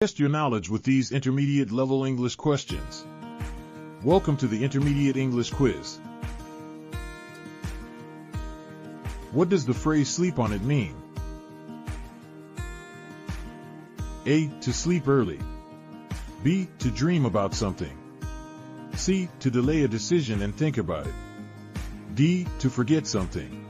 Test your knowledge with these intermediate level English questions. Welcome to the Intermediate English Quiz. What does the phrase sleep on it mean? A. To sleep early. B. To dream about something. C. To delay a decision and think about it. D. To forget something.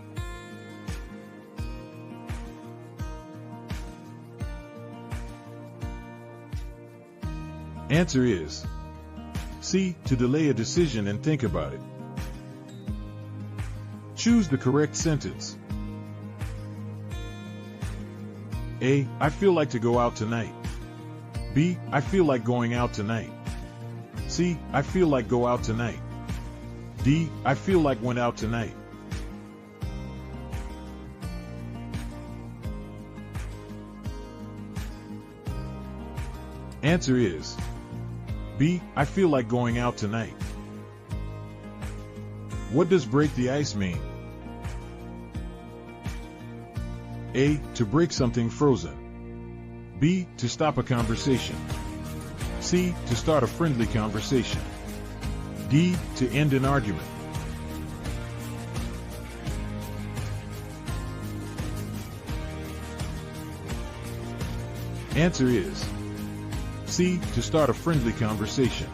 Answer is C. To delay a decision and think about it. Choose the correct sentence. A. I feel like to go out tonight. B. I feel like going out tonight. C. I feel like go out tonight. D. I feel like went out tonight. Answer is B. I feel like going out tonight. What does break the ice mean? A. To break something frozen. B. To stop a conversation. C. To start a friendly conversation. D. To end an argument. Answer is C. To start a friendly conversation.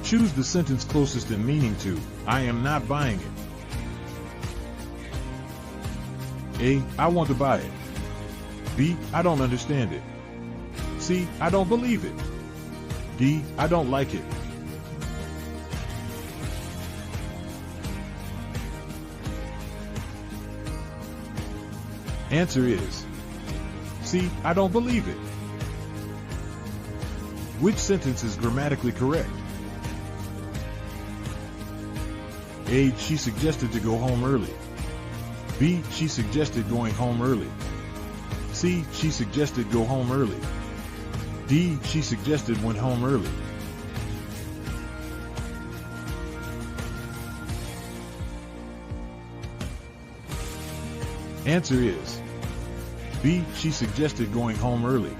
Choose the sentence closest in meaning to I am not buying it. A. I want to buy it. B. I don't understand it. C. I don't believe it. D. I don't like it. Answer is C. I don't believe it. Which sentence is grammatically correct? A. She suggested to go home early. B. She suggested going home early. C. She suggested go home early. D. She suggested went home early. Answer is B. She suggested going home early.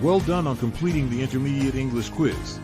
Well done on completing the Intermediate English Quiz.